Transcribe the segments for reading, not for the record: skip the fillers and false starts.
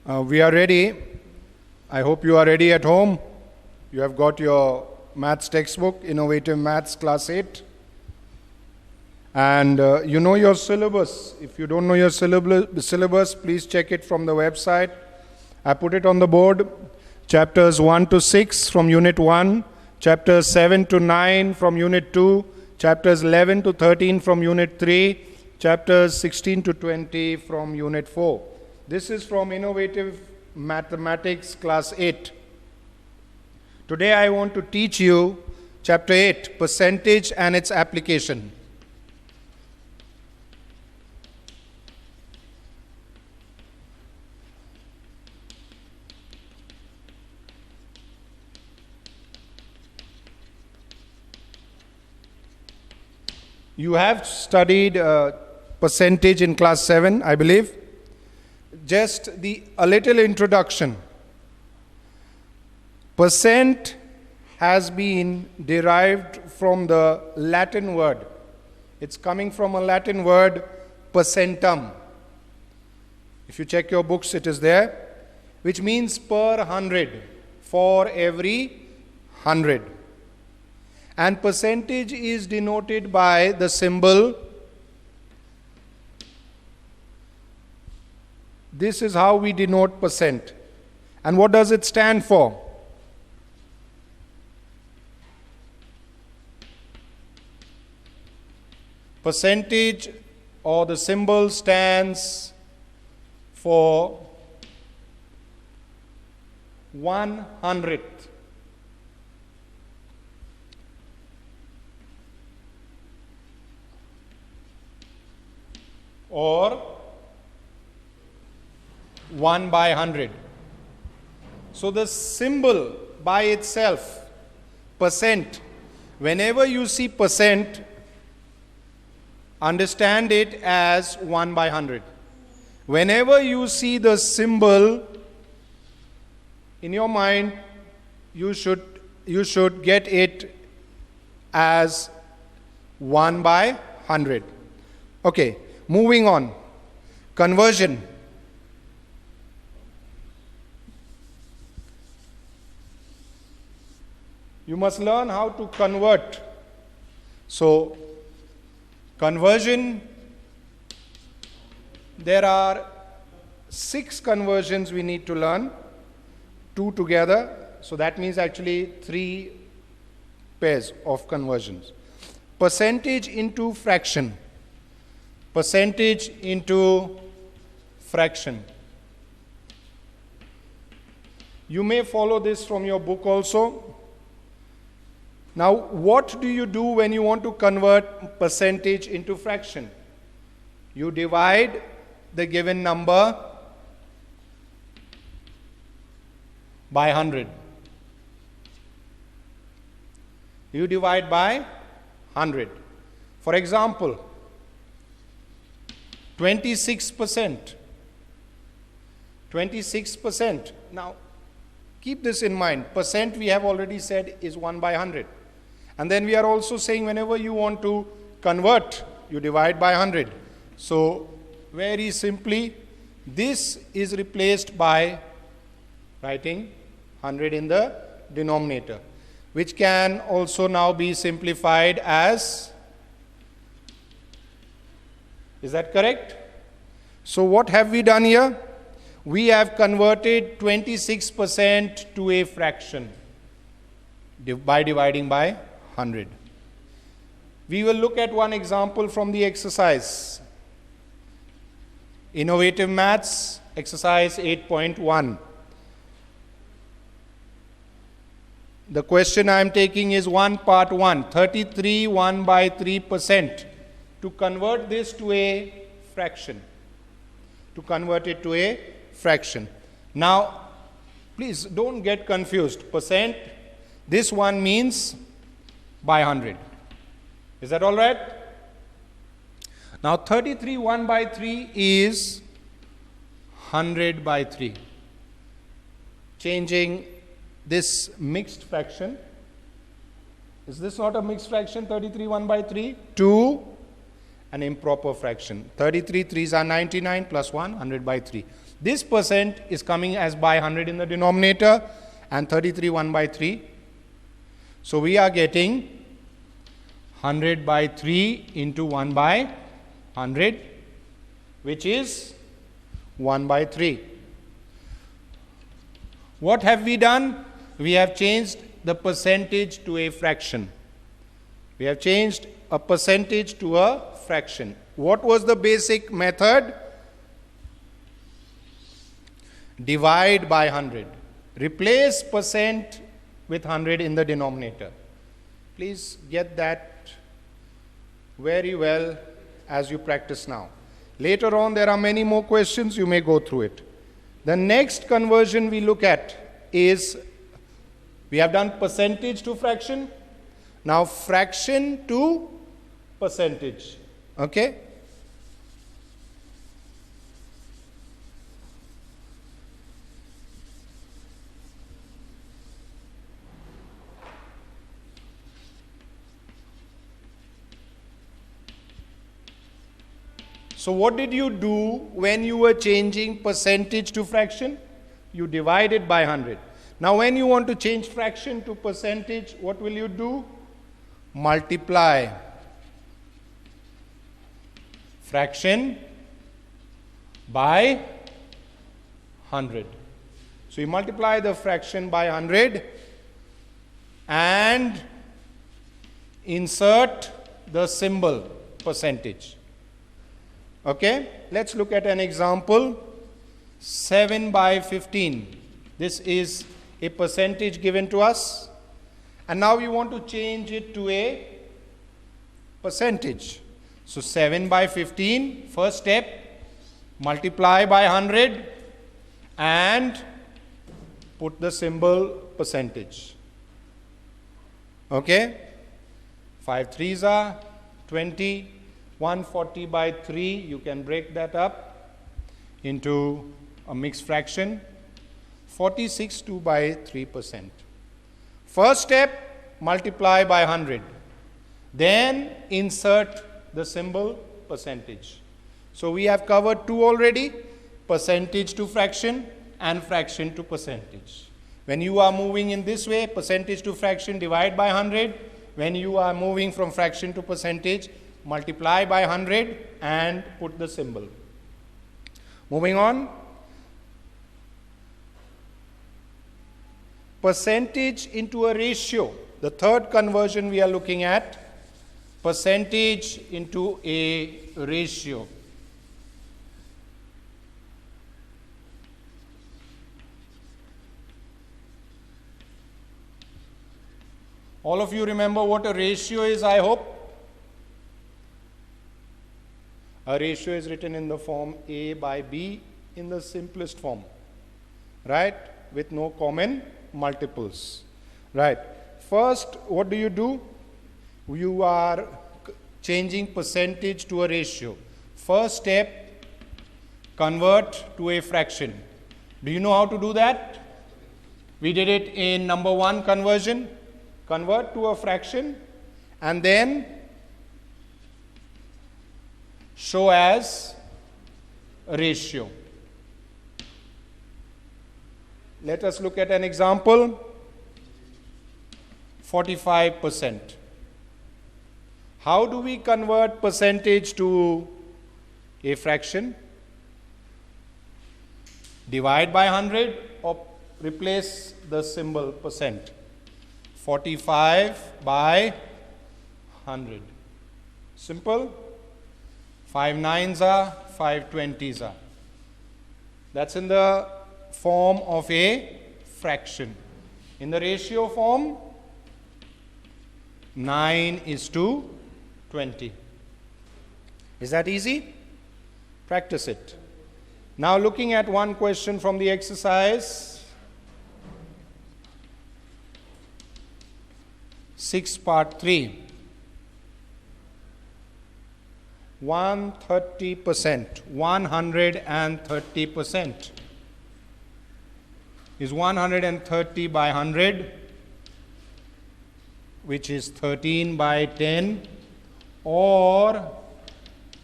We are ready. I hope you are ready at home. You have got your maths textbook, Innovative Maths, Class 8. And you know your syllabus. If you don't know your syllabus, please check it from the website. I put it on the board. Chapters 1 to 6 from Unit 1. Chapters 7 to 9 from Unit 2. Chapters 11 to 13 from Unit 3. Chapters 16 to 20 from Unit 4. This is from Innovative Mathematics, Class 8. Today I want to teach you Chapter 8, Percentage and its Application. You have studied percentage in Class 7, I believe. Just a little introduction. Percent has been derived from the Latin word. It's coming from a Latin word, percentum. If you check your books, it is there, which means per 100, for every 100. And percentage is denoted by the symbol. This is how we denote percent. And what does it stand for? Percentage or the symbol stands for 1/100th. Or 1/100. So the symbol by itself, percent, whenever you see percent, understand it as 1/100. Whenever you see the symbol in your mind, you should get it as 1/100. Okay, moving on. Conversion. You must learn how to convert. So, conversion, there are 6 conversions we need to learn, 2 together. So that means actually 3 pairs of conversions. Percentage into fraction. Percentage into fraction. You may follow this from your book also. Now, what do you do when you want to convert percentage into fraction? You divide the given number by 100. You divide by 100. For example, 26%. 26%. Now, keep this in mind. Percent we have already said is 1/100. And then we are also saying whenever you want to convert, you divide by 100. So, very simply, this is replaced by writing 100 in the denominator, which can also now be simplified as, is that correct? So, what have we done here? We have converted 26% to a fraction by dividing by 100. We will look at one example from the exercise. Innovative Maths, exercise 8.1. The question I am taking is part 1, 33 1/3%. To convert this to a fraction. To convert it to a fraction. Now, please don't get confused. Percent, this one means by 100. Is that all right? Now 33 1/3 is 100/3. Changing this mixed fraction. Is this not a mixed fraction, 33 1/3? To an improper fraction. 33 3s are 99 plus 1, 100/3. This percent is coming as by 100 in the denominator and 33 1 by 3. So we are getting 100 by 3 into 1 by 100, which is 1 by 3. What have we done? We have changed the percentage to a fraction. We have changed a percentage to a fraction. What was the basic method? Divide by 100. Replace percent with 100 in the denominator. Please get that very well as you practice now. Later on, there are many more questions. You may go through it. The next conversion we look at is, we have done percentage to fraction. Now fraction to percentage. Okay? So what did you do when you were changing percentage to fraction? You divided by 100. Now when you want to change fraction to percentage, what will you do? Multiply fraction by 100. So you multiply the fraction by 100 and insert the symbol percentage. Okay, let's look at an example. 7 by 15. This is a percentage given to us. And now we want to change it to a percentage. So 7 by 15, first step, multiply by 100 and put the symbol percentage. Okay, 5 3s are 20. 140 by 3, you can break that up into a mixed fraction. 46 2 by 3%. First step, multiply by 100. Then insert the symbol percentage. So we have covered two already, percentage to fraction and fraction to percentage. When you are moving in this way, percentage to fraction, divide by 100. When you are moving from fraction to percentage, multiply by 100 and put the symbol. Moving on. Percentage into a ratio. The third conversion we are looking at. Percentage into a ratio. All of you remember what a ratio is, I hope. A ratio is written in the form A by B in the simplest form, right? With no common multiples, right? First, what do? You are changing percentage to a ratio. First step, convert to a fraction. Do you know how to do that? We did it in number 1 conversion. Convert to a fraction and then show as a ratio. Let us look at an example. 45%. How do we convert percentage to a fraction? Divide by 100 or replace the symbol percent. 45 by 100. Simple. 5 9s are, 5 20s are. That's in the form of a fraction. In the ratio form, 9 is to 20. Is that easy? Practice it. Now looking at one question from the exercise, 6 part 3. 130%. 130% is 130 by 100, which is 13 by 10, or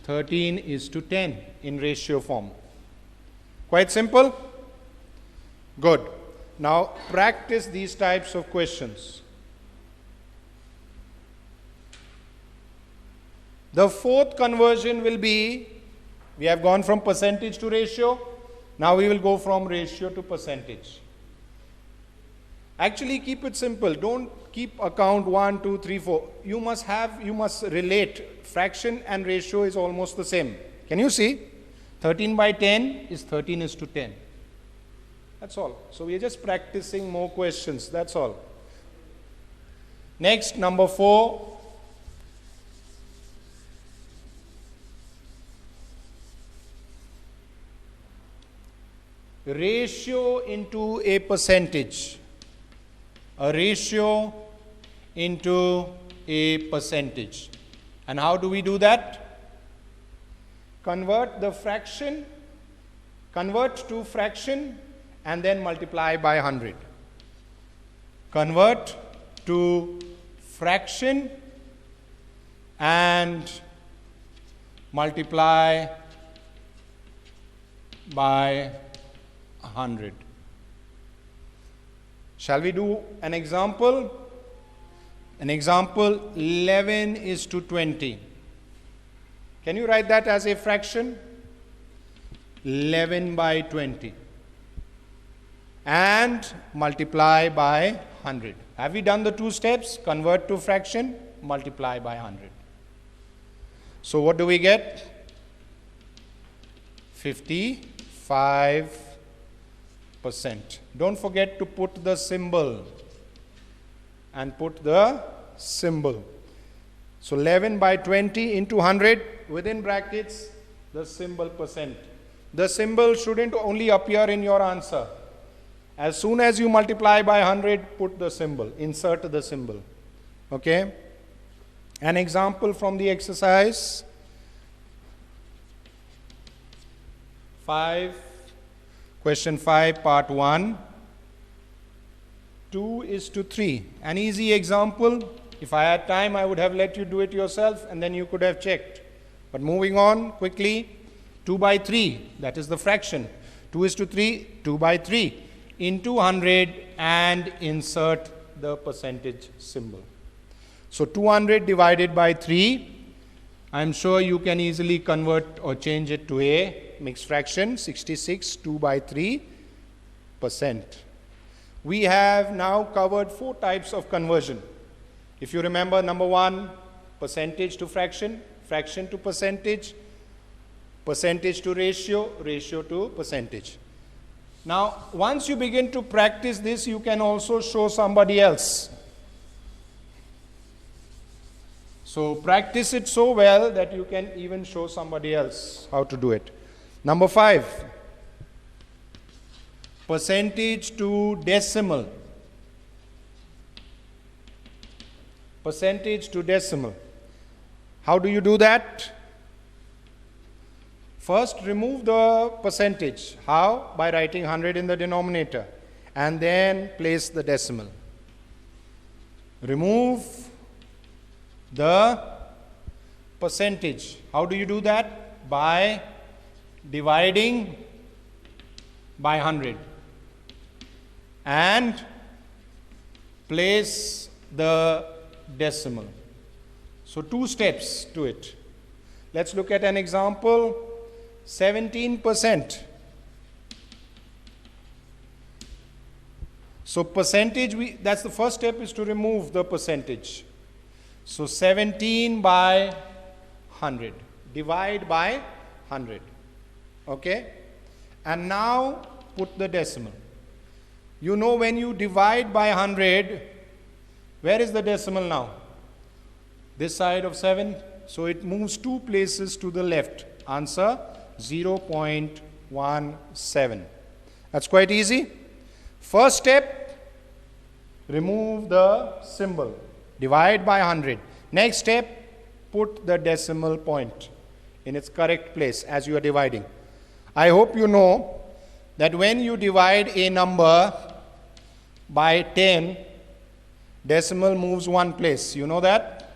13 is to 10 in ratio form. Quite simple? Good. Now practice these types of questions. The fourth conversion will be, we have gone from percentage to ratio. Now we will go from ratio to percentage. Actually keep it simple. Don't keep account 1, 2, 3, 4. You must relate. Fraction and ratio is almost the same. Can you see? 13 by 10 is 13:10. That's all. So we are just practicing more questions. That's all. Next, number 4. Ratio into a percentage. A ratio into a percentage. And how do we do that? Convert to fraction and then multiply by 100. Convert to fraction and multiply by 100. Shall we do an example? An example, 11:20. Can you write that as a fraction? 11 by 20. And multiply by 100. Have we done the 2 steps? Convert to fraction, multiply by 100. So what do we get? 55%. Don't forget to put the symbol. And put the symbol. So 11 by 20 into 100, within brackets, the symbol percent. The symbol shouldn't only appear in your answer. As soon as you multiply by 100, put the symbol, insert the symbol. Okay? An example from the exercise 5, question 5, part 1. 2:3. An easy example. If I had time, I would have let you do it yourself and then you could have checked. But moving on quickly, 2 by 3, that is the fraction. 2:3, 2 by 3 into 100 and insert the percentage symbol. So 200 divided by 3, I'm sure you can easily convert or change it to a mixed fraction, 66, 2 by 3%. We have now covered 4 types of conversion. If you remember, number 1, percentage to fraction, fraction to percentage, percentage to ratio, ratio to percentage. Now, once you begin to practice this, you can also show somebody else. So practice it so well that you can even show somebody else how to do it. Number 5, percentage to decimal. Percentage to decimal. How do you do that? First, remove the percentage. How? By writing 100 in the denominator and then place the decimal. Remove the percentage. How do you do that? By dividing by 100 and place the decimal. So 2 steps to it. Let's look at an example. 17%. So percentage, that's the first step, is to remove the percentage. So 17 by 100. Divide by 100. Okay? And now put the decimal. You know, when you divide by 100, where is the decimal now? This side of 7. So it moves 2 places to the left. Answer 0.17. That's quite easy. First step, remove the symbol. Divide by 100. Next step, put the decimal point in its correct place as you are dividing. I hope you know that when you divide a number by 10, decimal moves 1 place. You know that?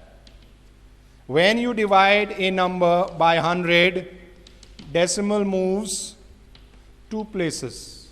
When you divide a number by 100, decimal moves two places.